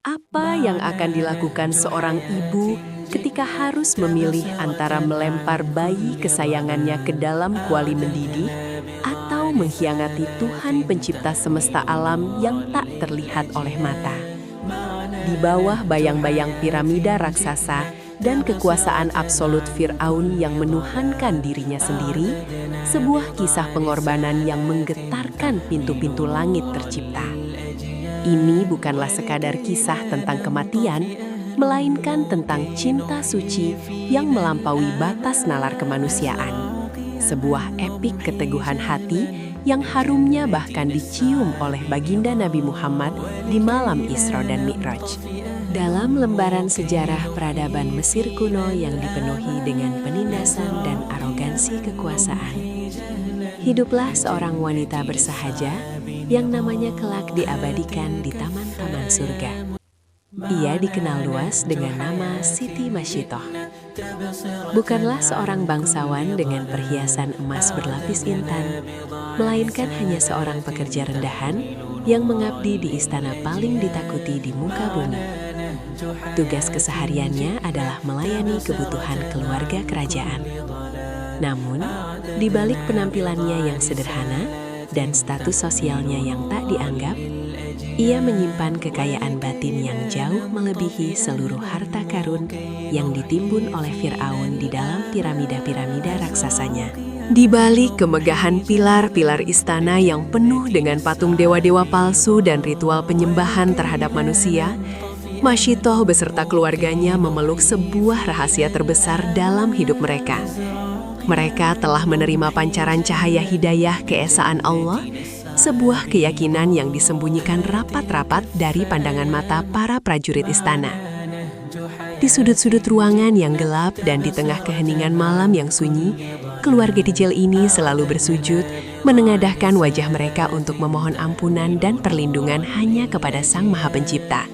Apa yang akan dilakukan seorang ibu ketika harus memilih antara melempar bayi kesayangannya ke dalam kuali mendidih atau mengkhianati Tuhan pencipta semesta alam yang tak terlihat oleh mata? Di bawah bayang-bayang piramida raksasa dan kekuasaan absolut Fir'aun yang menuhankan dirinya sendiri, sebuah kisah pengorbanan yang menggetarkan pintu-pintu langit tercipta. Ini bukanlah sekadar kisah tentang kematian, melainkan tentang cinta suci yang melampaui batas nalar kemanusiaan. Sebuah epik keteguhan hati yang harumnya bahkan dicium oleh baginda Nabi Muhammad di malam Isra dan Mi'raj. Dalam lembaran sejarah peradaban Mesir kuno yang dipenuhi dengan penindasan dan arogansi kekuasaan, hiduplah seorang wanita bersahaja yang namanya kelak diabadikan di taman-taman surga. Ia dikenal luas dengan nama Siti Masjitoh. Bukanlah seorang bangsawan dengan perhiasan emas berlapis intan, melainkan hanya seorang pekerja rendahan yang mengabdi di istana paling ditakuti di muka bumi. Tugas kesehariannya adalah melayani kebutuhan keluarga kerajaan. Namun, di balik penampilannya yang sederhana dan status sosialnya yang tak dianggap, ia menyimpan kekayaan batin yang jauh melebihi seluruh harta karun yang ditimbun oleh Fir'aun di dalam piramida-piramida raksasanya. Di balik kemegahan pilar-pilar istana yang penuh dengan patung dewa-dewa palsu dan ritual penyembahan terhadap manusia, Masjitoh beserta keluarganya memeluk sebuah rahasia terbesar dalam hidup mereka. Mereka telah menerima pancaran cahaya hidayah keesaan Allah, sebuah keyakinan yang disembunyikan rapat-rapat dari pandangan mata para prajurit istana. Di sudut-sudut ruangan yang gelap dan di tengah keheningan malam yang sunyi, keluarga kecil ini selalu bersujud, menengadahkan wajah mereka untuk memohon ampunan dan perlindungan hanya kepada Sang Maha Pencipta.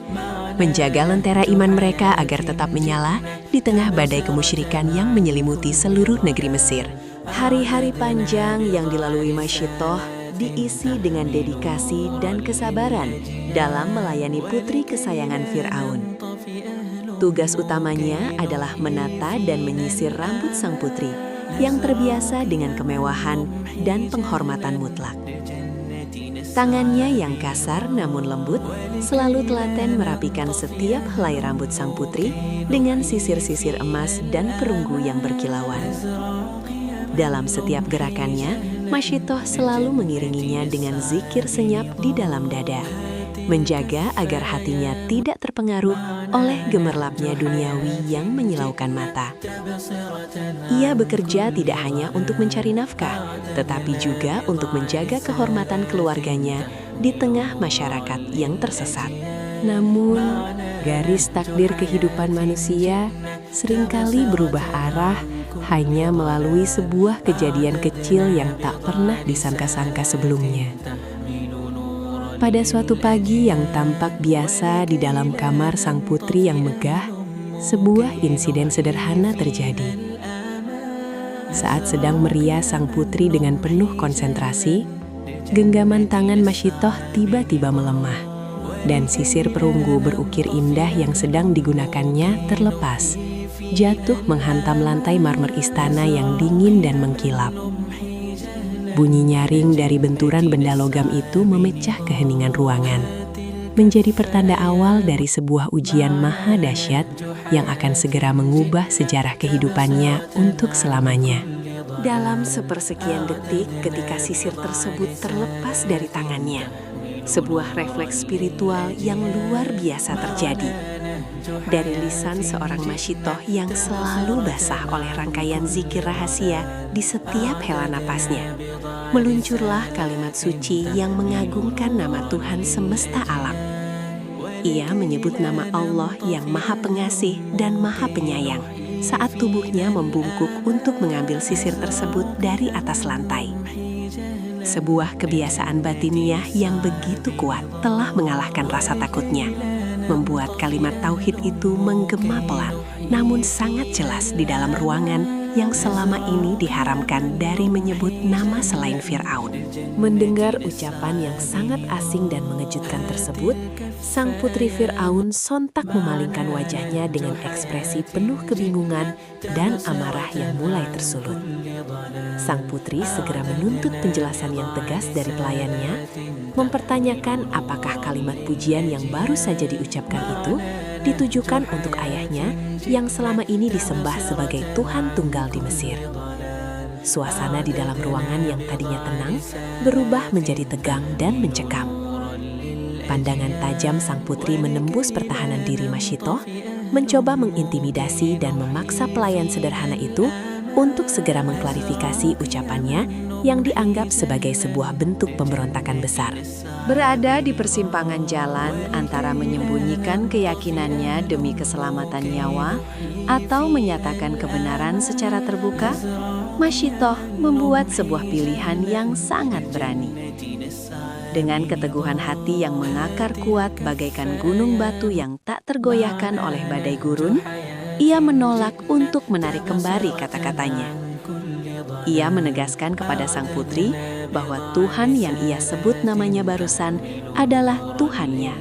Menjaga lentera iman mereka agar tetap menyala di tengah badai kemusyrikan yang menyelimuti seluruh negeri Mesir. Hari-hari panjang yang dilalui Masjitoh diisi dengan dedikasi dan kesabaran dalam melayani putri kesayangan Fir'aun. Tugas utamanya adalah menata dan menyisir rambut sang putri yang terbiasa dengan kemewahan dan penghormatan mutlak. Tangannya yang kasar namun lembut selalu telaten merapikan setiap helai rambut sang putri dengan sisir-sisir emas dan perunggu yang berkilauan. Dalam setiap gerakannya, Masjitoh selalu mengiringinya dengan zikir senyap di dalam dada, menjaga agar hatinya tidak terpengaruh oleh gemerlapnya duniawi yang menyilaukan mata. Ia bekerja tidak hanya untuk mencari nafkah, tetapi juga untuk menjaga kehormatan keluarganya di tengah masyarakat yang tersesat. Namun, garis takdir kehidupan manusia seringkali berubah arah hanya melalui sebuah kejadian kecil yang tak pernah disangka-sangka sebelumnya. Pada suatu pagi yang tampak biasa di dalam kamar sang putri yang megah, sebuah insiden sederhana terjadi. Saat sedang merias sang putri dengan penuh konsentrasi, genggaman tangan Masjitoh tiba-tiba melemah, dan sisir perunggu berukir indah yang sedang digunakannya terlepas, jatuh menghantam lantai marmer istana yang dingin dan mengkilap. Bunyi nyaring dari benturan benda logam itu memecah keheningan ruangan, menjadi pertanda awal dari sebuah ujian maha dahsyat yang akan segera mengubah sejarah kehidupannya untuk selamanya. Dalam sepersekian detik ketika sisir tersebut terlepas dari tangannya, sebuah refleks spiritual yang luar biasa terjadi. Dari lisan seorang Masjitoh yang selalu basah oleh rangkaian zikir rahasia di setiap hela napasnya, meluncurlah kalimat suci yang mengagungkan nama Tuhan semesta alam. Ia menyebut nama Allah yang Maha Pengasih dan Maha Penyayang saat tubuhnya membungkuk untuk mengambil sisir tersebut dari atas lantai. Sebuah kebiasaan batiniah yang begitu kuat telah mengalahkan rasa takutnya, membuat kalimat tauhid itu menggema pelan, namun sangat jelas di dalam ruangan yang selama ini diharamkan dari menyebut nama selain Fir'aun. Mendengar ucapan yang sangat asing dan mengejutkan tersebut, Sang putri Fir'aun sontak memalingkan wajahnya dengan ekspresi penuh kebingungan dan amarah yang mulai tersulut. Sang putri segera menuntut penjelasan yang tegas dari pelayannya, mempertanyakan apakah kalimat pujian yang baru saja diucapkan itu ditujukan untuk ayahnya yang selama ini disembah sebagai Tuhan tunggal di Mesir. Suasana di dalam ruangan yang tadinya tenang berubah menjadi tegang dan mencekam. Pandangan tajam sang putri menembus pertahanan diri Masyitoh, mencoba mengintimidasi dan memaksa pelayan sederhana itu untuk segera mengklarifikasi ucapannya yang dianggap sebagai sebuah bentuk pemberontakan besar. Berada di persimpangan jalan antara menyembunyikan keyakinannya demi keselamatan nyawa atau menyatakan kebenaran secara terbuka, Masyitoh membuat sebuah pilihan yang sangat berani. Dengan keteguhan hati yang mengakar kuat bagaikan gunung batu yang tak tergoyahkan oleh badai gurun, ia menolak untuk menarik kembali kata-katanya. Ia menegaskan kepada sang putri bahwa Tuhan yang ia sebut namanya barusan adalah Tuhannya,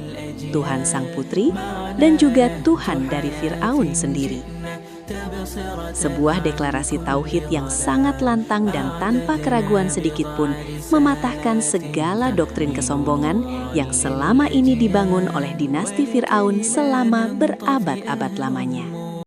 Tuhan sang putri, dan juga Tuhan dari Fir'aun sendiri. Sebuah deklarasi tauhid yang sangat lantang dan tanpa keraguan sedikit pun mematahkan segala doktrin kesombongan yang selama ini dibangun oleh dinasti Fir'aun selama berabad-abad lamanya.